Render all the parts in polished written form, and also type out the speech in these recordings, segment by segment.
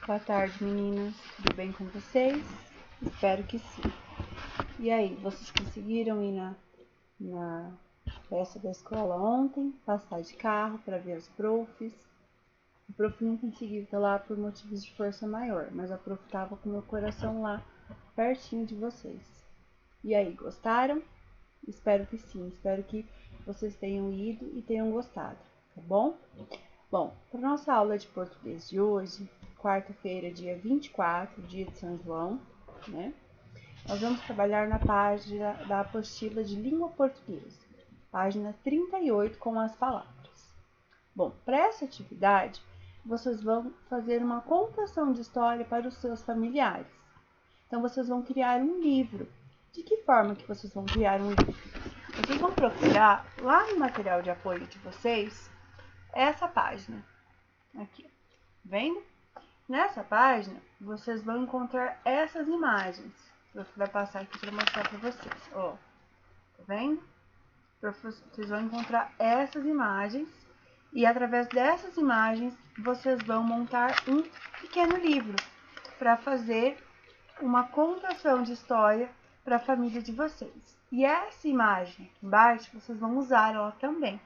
Boa tarde, meninas. Tudo bem com vocês? Espero que sim. E aí, vocês conseguiram ir na festa da escola ontem? Passar de carro para ver os profs? O prof não conseguiu estar lá por motivos de força maior, mas a prof estava com o meu coração lá pertinho de vocês. E aí, gostaram? Espero que sim. Espero que vocês tenham ido e tenham gostado, tá bom? Bom, para nossa aula de português de hoje, quarta-feira, dia 24, dia de São João, né? Nós vamos trabalhar na página da apostila de língua portuguesa, página 38, com as palavras. Bom, para essa atividade, vocês vão fazer uma contação de história para os seus familiares. Então, vocês vão criar um livro. De que forma que vocês vão criar um livro? Vocês vão procurar lá no material de apoio de vocês essa página aqui, vendo? Nessa página, vocês vão encontrar essas imagens. Eu vou passar aqui para mostrar para vocês, ó. Tá vendo? Vocês vão encontrar essas imagens e através dessas imagens vocês vão montar um pequeno livro para fazer uma contação de história para a família de vocês. E essa imagem aqui embaixo vocês vão usar ela também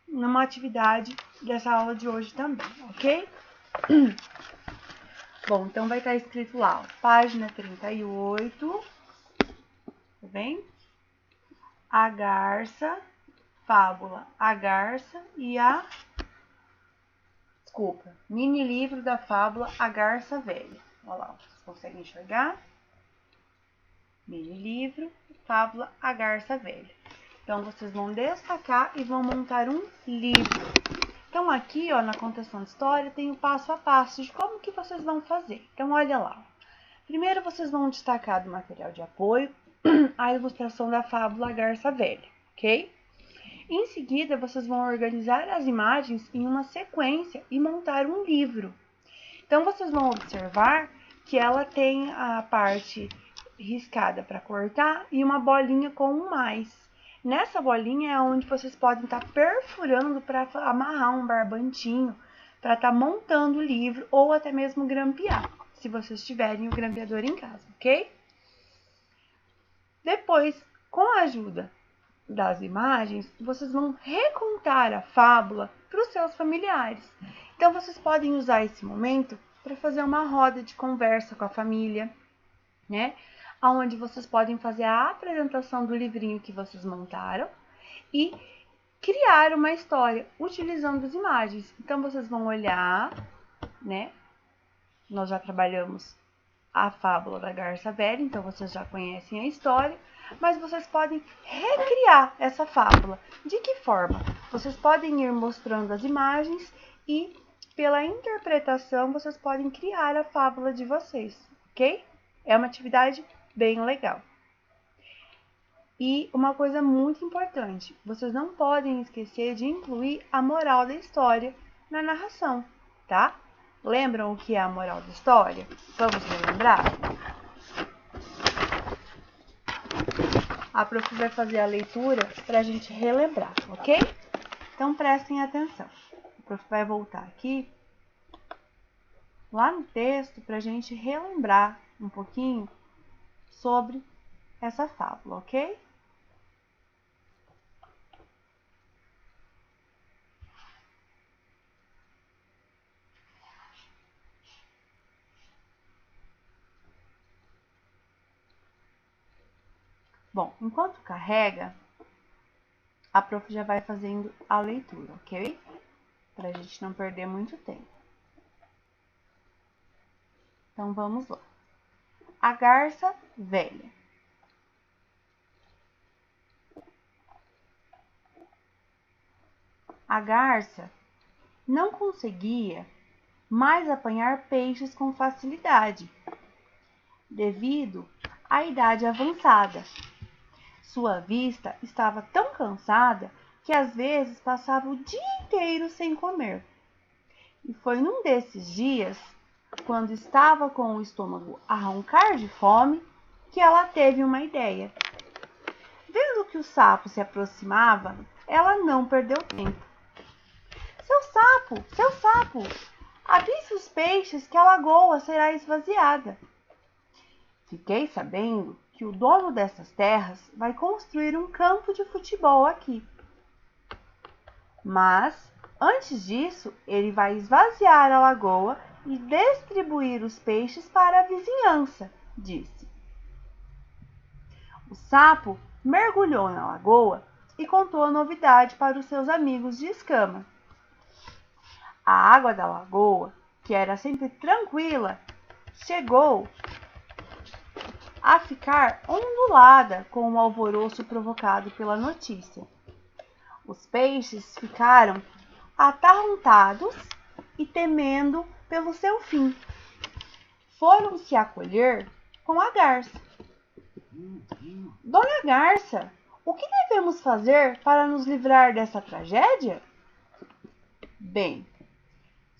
numa atividade dessa aula de hoje também, ok? Bom, então vai estar escrito lá, ó, página 38, tá vendo? A garça, fábula, a garça e mini livro da fábula A Garça Velha. Olha lá, vocês conseguem enxergar? Mini livro, fábula A Garça Velha. Então, vocês vão destacar e vão montar um livro. Então, aqui, ó, na contação de história, tem o passo a passo de como que vocês vão fazer. Então, olha lá. Primeiro, vocês vão destacar do material de apoio a ilustração da fábula A Garça Velha, ok? Em seguida, vocês vão organizar as imagens em uma sequência e montar um livro. Então, vocês vão observar que ela tem a parte riscada para cortar e uma bolinha com um mais. Nessa bolinha é onde vocês podem estar perfurando para amarrar um barbantinho, para estar montando o livro ou até mesmo grampear, se vocês tiverem o grampeador em casa, ok? Depois, com a ajuda das imagens, vocês vão recontar a fábula para os seus familiares. Então, vocês podem usar esse momento para fazer uma roda de conversa com a família, né? Onde vocês podem fazer a apresentação do livrinho que vocês montaram e criar uma história utilizando as imagens. Então, vocês vão olhar, né? Nós já trabalhamos a fábula da Garça Velha, então vocês já conhecem a história, mas vocês podem recriar essa fábula. De que forma? Vocês podem ir mostrando as imagens e, pela interpretação, vocês podem criar a fábula de vocês, ok? É uma atividade bem legal. E uma coisa muito importante, vocês não podem esquecer de incluir a moral da história na narração, tá? Lembram o que é a moral da história? Vamos relembrar? A prof vai fazer a leitura para a gente relembrar, ok? Então, prestem atenção. A prof vai voltar aqui, lá no texto, para a gente relembrar um pouquinho sobre essa fábula, ok? Bom, enquanto carrega, a prof já vai fazendo a leitura, ok? Para a gente não perder muito tempo. Então, vamos lá. A Garça Velha. A garça não conseguia mais apanhar peixes com facilidade, devido à idade avançada. Sua vista estava tão cansada que às vezes passava o dia inteiro sem comer. E foi num desses dias, quando estava com o estômago a roncar de fome, que ela teve uma ideia. Vendo que o sapo se aproximava, ela não perdeu tempo. Seu sapo, avise os peixes que a lagoa será esvaziada. Fiquei sabendo que o dono dessas terras vai construir um campo de futebol aqui. Mas, antes disso, ele vai esvaziar a lagoa e distribuir os peixes para a vizinhança, disse. O sapo mergulhou na lagoa e contou a novidade para os seus amigos de escama. A água da lagoa, que era sempre tranquila, chegou a ficar ondulada com o alvoroço provocado pela notícia. Os peixes ficaram atarrantados e temendo pelo seu fim. Foram se acolher com a garça. Dona Garça, o que devemos fazer para nos livrar dessa tragédia? Bem,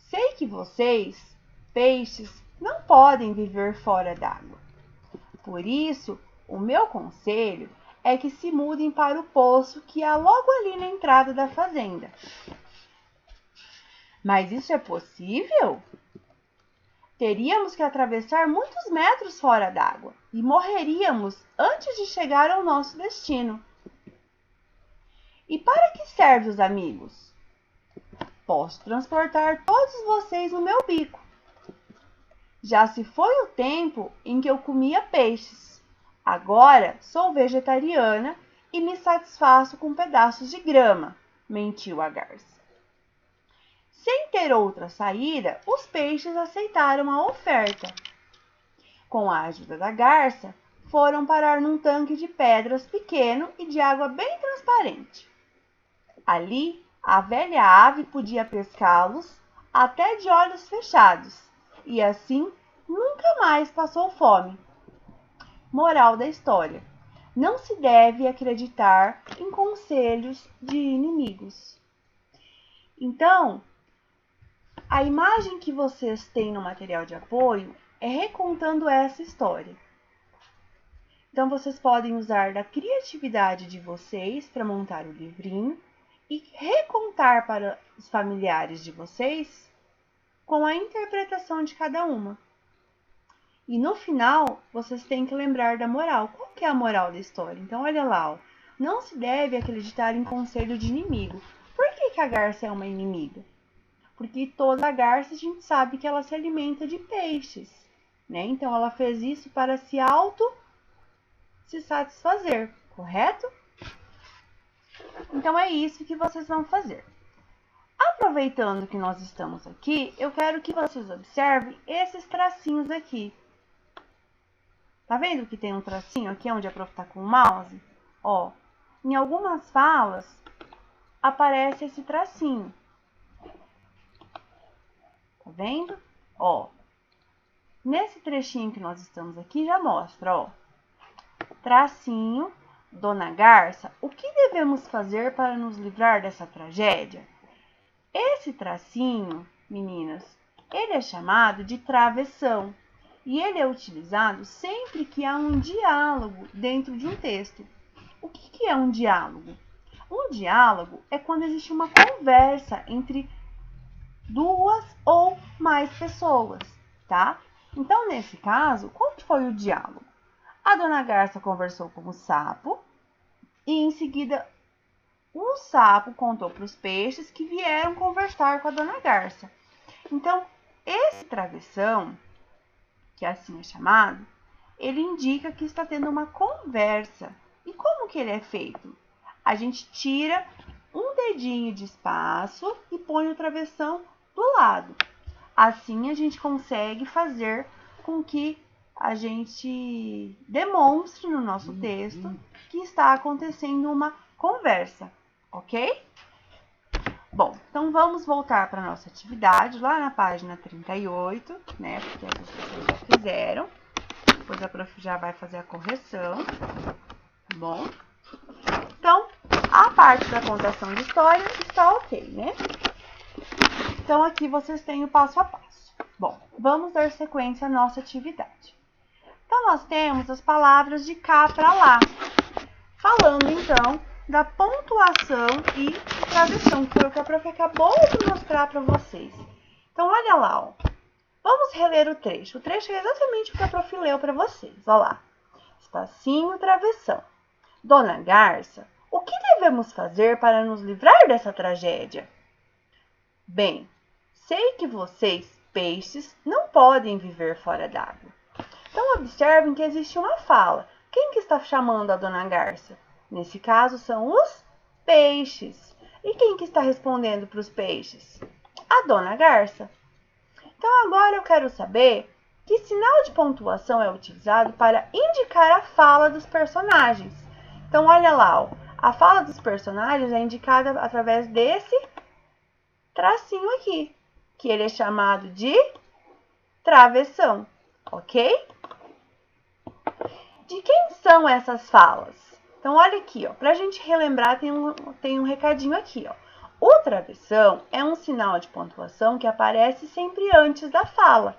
sei que vocês, peixes, não podem viver fora d'água. Por isso, o meu conselho é que se mudem para o poço que há logo ali na entrada da fazenda. Mas isso é possível? Teríamos que atravessar muitos metros fora d'água e morreríamos antes de chegar ao nosso destino. E para que servem os amigos? Posso transportar todos vocês no meu bico. Já se foi o tempo em que eu comia peixes. Agora sou vegetariana e me satisfaço com pedaços de grama, mentiu a garça. Sem ter outra saída, os peixes aceitaram a oferta. Com a ajuda da garça, foram parar num tanque de pedras pequeno e de água bem transparente. Ali, a velha ave podia pescá-los até de olhos fechados, e assim nunca mais passou fome. Moral da história: não se deve acreditar em conselhos de inimigos. Então, a imagem que vocês têm no material de apoio é recontando essa história. Então, vocês podem usar da criatividade de vocês para montar o livrinho e recontar para os familiares de vocês com a interpretação de cada uma. E no final, vocês têm que lembrar da moral. Qual que é a moral da história? Então, olha lá, ó. Não se deve acreditar em conselho de inimigo. Por que a garça é uma inimiga? Porque toda garça a gente sabe que ela se alimenta de peixes, né? Então, ela fez isso para se satisfazer, correto? Então, é isso que vocês vão fazer. Aproveitando que nós estamos aqui, eu quero que vocês observem esses tracinhos aqui. Tá vendo que tem um tracinho aqui onde a prof tá com o mouse? Ó, em algumas falas aparece esse tracinho. Tá vendo? Ó, nesse trechinho que nós estamos aqui já mostra, ó. Tracinho, Dona Garça, o que devemos fazer para nos livrar dessa tragédia? Esse tracinho, meninas, ele é chamado de travessão e ele é utilizado sempre que há um diálogo dentro de um texto. O que é um diálogo? Um diálogo é quando existe uma conversa entre duas ou mais pessoas, tá? Então, nesse caso, qual que foi o diálogo? A Dona Garça conversou com o sapo e, em seguida, o sapo contou para os peixes que vieram conversar com a Dona Garça. Então, esse travessão, que assim é chamado, ele indica que está tendo uma conversa. E como que ele é feito? A gente tira um dedinho de espaço e põe o travessão do lado. Assim, a gente consegue fazer com que a gente demonstre no nosso texto que está acontecendo uma conversa, ok? Bom, então vamos voltar para a nossa atividade lá na página 38, né? Porque vocês já fizeram. Depois a prof já vai fazer a correção, tá bom? Então, a parte da contação de história está ok, né? Então, aqui vocês têm o passo a passo. Bom, vamos dar sequência à nossa atividade. Então, nós temos as palavras de cá para lá. Falando, então, da pontuação e travessão, que foi o que a prof acabou de mostrar para vocês. Então, olha olha lá, ó. Vamos reler o trecho. O trecho é exatamente o que a prof leu para vocês. Olha lá. Espacinho, travessão. Dona Garça, o que devemos fazer para nos livrar dessa tragédia? Bem, sei que vocês, peixes, não podem viver fora d'água. Então, observem que existe uma fala. Quem que está chamando a Dona Garça? Nesse caso, são os peixes. E quem que está respondendo para os peixes? A Dona Garça. Então, agora eu quero saber que sinal de pontuação é utilizado para indicar a fala dos personagens. Então, olha lá, ó, a fala dos personagens é indicada através desse tracinho aqui, que ele é chamado de travessão, ok? De quem são essas falas? Então, olha aqui, ó, para a gente relembrar, tem um recadinho aqui, ó. O travessão é um sinal de pontuação que aparece sempre antes da fala.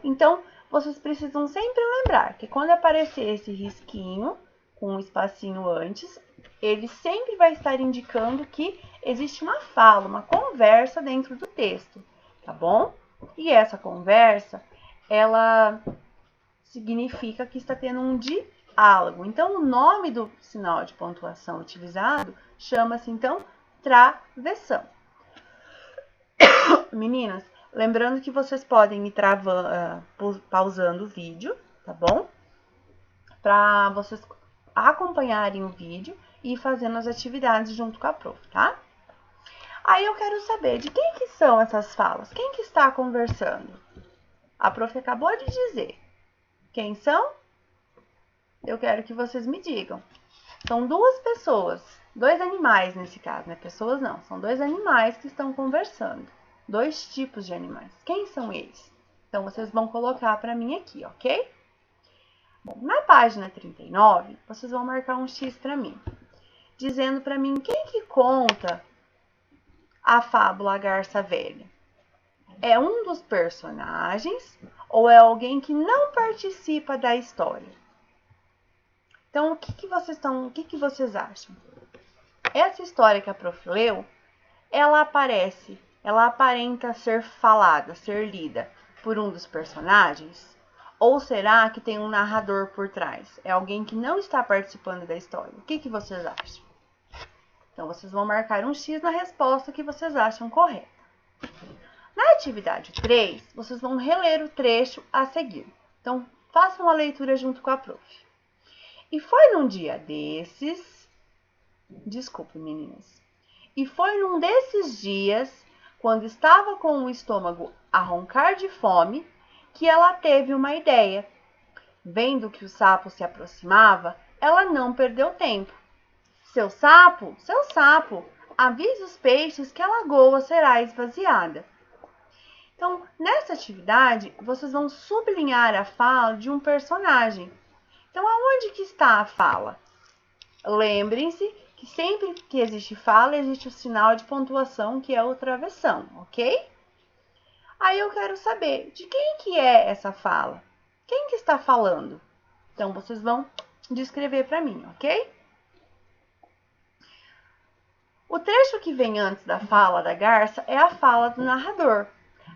Então, vocês precisam sempre lembrar que quando aparecer esse risquinho, com um espacinho antes, ele sempre vai estar indicando que existe uma fala, uma conversa dentro do texto, tá bom? E essa conversa, ela significa que está tendo um diálogo. Então, o nome do sinal de pontuação utilizado chama-se, então, travessão. Meninas, lembrando que vocês podem ir pausando o vídeo, tá bom? Para vocês acompanharem o vídeo e ir fazendo as atividades junto com a prof, tá? Aí eu quero saber de quem que são essas falas? Quem que está conversando? A prof acabou de dizer. Quem são? Eu quero que vocês me digam. São duas pessoas, dois animais nesse caso, né? Pessoas não, são dois animais que estão conversando. Dois tipos de animais. Quem são eles? Então, vocês vão colocar para mim aqui, ok? Bom, na página 39, vocês vão marcar um X para mim, dizendo para mim quem que conta a fábula A Garça Velha. É um dos personagens ou é alguém que não participa da história? Então, o que vocês acham? Essa história que a prof leu, ela aparenta ser falada, ser lida por um dos personagens? Ou será que tem um narrador por trás? É alguém que não está participando da história? O que vocês acham? Então, vocês vão marcar um X na resposta que vocês acham correta. Na atividade 3, vocês vão reler o trecho a seguir. Então, façam a leitura junto com a prof. E foi num dia desses... Desculpe, meninas. E foi num desses dias, quando estava com o estômago a roncar de fome, que ela teve uma ideia. Vendo que o sapo se aproximava, ela não perdeu tempo. Seu sapo, avise os peixes que a lagoa será esvaziada. Então, nessa atividade, vocês vão sublinhar a fala de um personagem. Então, aonde que está a fala? Lembrem-se que sempre que existe fala, existe o sinal de pontuação, que é o travessão, ok? Aí eu quero saber, de quem que é essa fala? Quem que está falando? Então, vocês vão descrever para mim, ok? O trecho que vem antes da fala da garça é a fala do narrador.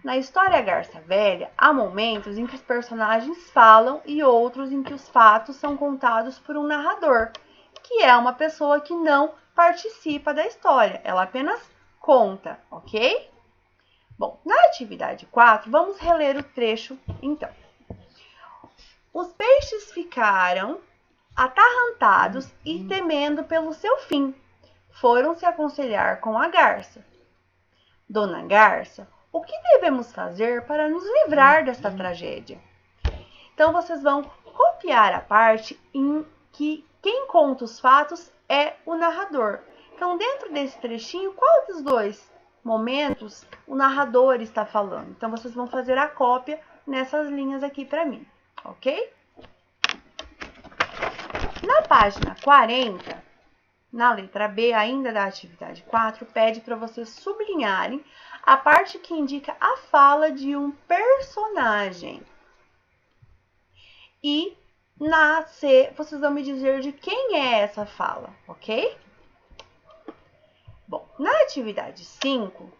Na história A Garça Velha, há momentos em que os personagens falam e outros em que os fatos são contados por um narrador, que é uma pessoa que não participa da história, ela apenas conta, ok? Bom, na atividade 4, vamos reler o trecho então. Os peixes ficaram atarrantados e temendo pelo seu fim. Foram se aconselhar com a garça. Dona Garça, o que devemos fazer para nos livrar desta tragédia? Então, vocês vão copiar a parte em que quem conta os fatos é o narrador. Então, dentro desse trechinho, qual dos dois momentos o narrador está falando? Então, vocês vão fazer a cópia nessas linhas aqui para mim, ok? Na página 40, na letra B, ainda da atividade 4, pede para vocês sublinharem a parte que indica a fala de um personagem. E na C, vocês vão me dizer de quem é essa fala, ok? Bom, na atividade 5,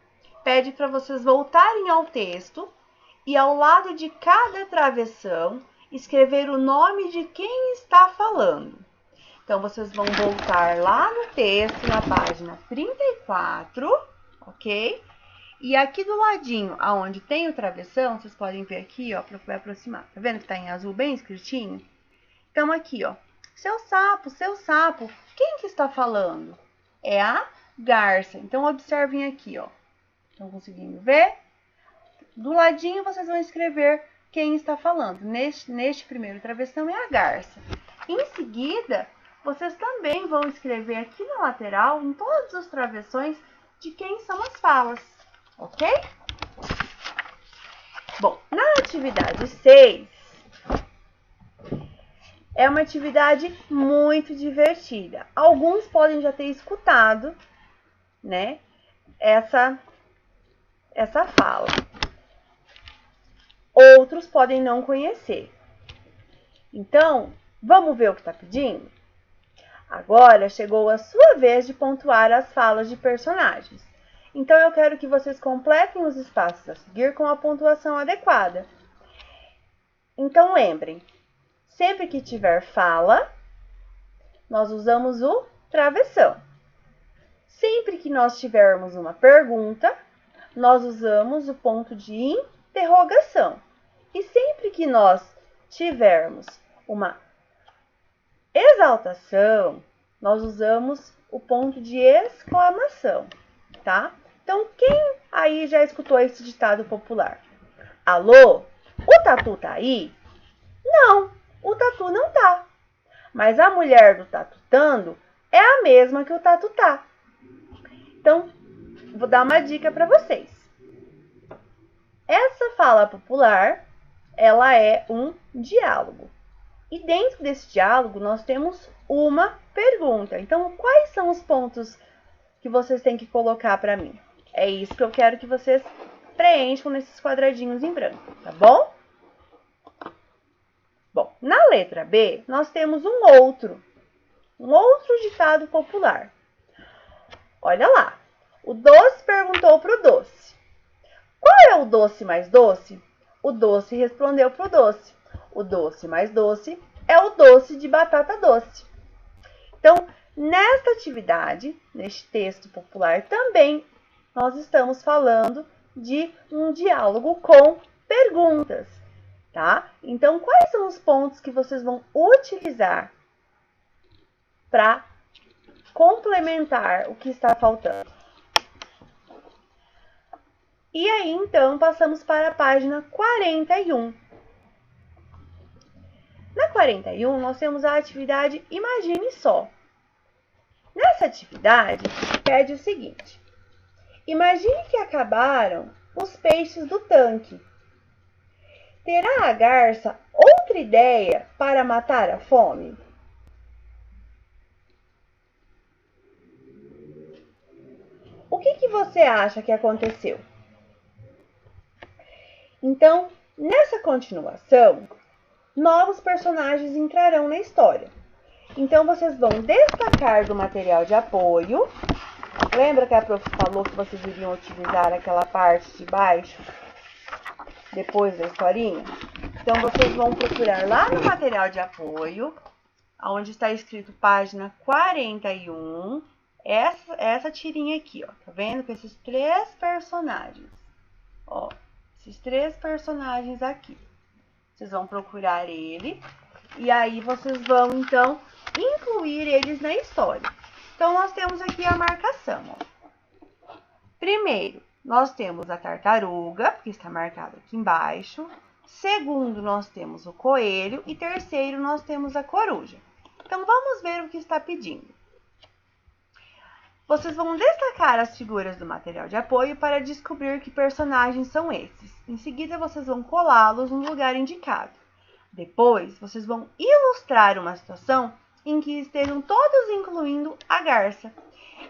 pede para vocês voltarem ao texto e ao lado de cada travessão escrever o nome de quem está falando. Então, vocês vão voltar lá no texto, na página 34, ok? E aqui do ladinho, aonde tem o travessão, vocês podem ver aqui, ó, para aproximar. Tá vendo que tá em azul bem escritinho? Então, aqui, ó, seu sapo, quem que está falando? É a garça. Então, observem aqui, ó. Estão conseguindo ver? Do ladinho, vocês vão escrever quem está falando. Neste primeiro travessão é a garça. Em seguida, vocês também vão escrever aqui na lateral, em todos os travessões, de quem são as falas, ok? Bom, na atividade 6, é uma atividade muito divertida. Alguns podem já ter escutado, né, essa fala. Outros podem não conhecer. Então, vamos ver o que está pedindo? Agora chegou a sua vez de pontuar as falas de personagens. Então, eu quero que vocês completem os espaços a seguir com a pontuação adequada. Então, lembrem, sempre que tiver fala, nós usamos o travessão. Sempre que nós tivermos uma pergunta, nós usamos o ponto de interrogação. E sempre que nós tivermos uma exaltação, nós usamos o ponto de exclamação, tá? Então, quem aí já escutou esse ditado popular? Alô, o Tatu tá aí? Não, o Tatu não tá. Mas a mulher do tatutando é a mesma que o Tatu tá. Então, vou dar uma dica para vocês. Essa fala popular, ela é um diálogo. E dentro desse diálogo, nós temos uma pergunta. Então, quais são os pontos que vocês têm que colocar para mim? É isso que eu quero que vocês preencham nesses quadradinhos em branco, tá bom? Bom, na letra B, nós temos um outro ditado popular. Olha lá, o doce perguntou para o doce. Qual é o doce mais doce? O doce respondeu para o doce. O doce mais doce é o doce de batata doce. Então, nesta atividade, neste texto popular também, nós estamos falando de um diálogo com perguntas, tá? Então, quais são os pontos que vocês vão utilizar para complementar o que está faltando? E aí, então, passamos para a página 41. Na 41, nós temos a atividade Imagine Só. Nessa atividade, pede o seguinte. Imagine que acabaram os peixes do tanque. Terá a garça outra ideia para matar a fome? O que você acha que aconteceu? Então, nessa continuação, novos personagens entrarão na história. Então, vocês vão destacar do material de apoio. Lembra que a prof falou que vocês iriam utilizar aquela parte de baixo, depois da historinha? Então, vocês vão procurar lá no material de apoio, onde está escrito página 41, essa tirinha aqui, ó. Tá vendo? Com esses 3 personagens. Ó, esses 3 personagens aqui. Vocês vão procurar ele e aí vocês vão, então, incluir eles na história. Então, nós temos aqui a marcação, ó. Primeiro, nós temos a tartaruga, que está marcado aqui embaixo. Segundo, nós temos o coelho. E terceiro, nós temos a coruja. Então, vamos ver o que está pedindo. Vocês vão destacar as figuras do material de apoio para descobrir que personagens são esses. Em seguida, vocês vão colá-los no lugar indicado. Depois, vocês vão ilustrar uma situação em que estejam todos incluindo a garça.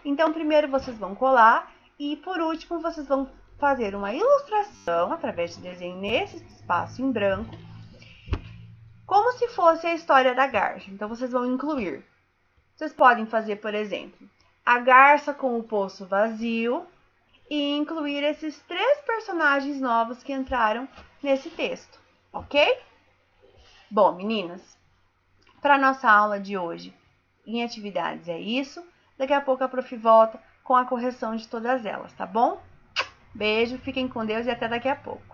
Então, primeiro vocês vão colar e, por último, vocês vão fazer uma ilustração através de desenho nesse espaço em branco, como se fosse a história da garça. Então, vocês vão incluir. Vocês podem fazer, por exemplo, a garça com o poço vazio e incluir esses 3 personagens novos que entraram nesse texto, ok? Bom, meninas, para nossa aula de hoje em atividades é isso. Daqui a pouco a prof volta com a correção de todas elas, tá bom? Beijo, fiquem com Deus e até daqui a pouco.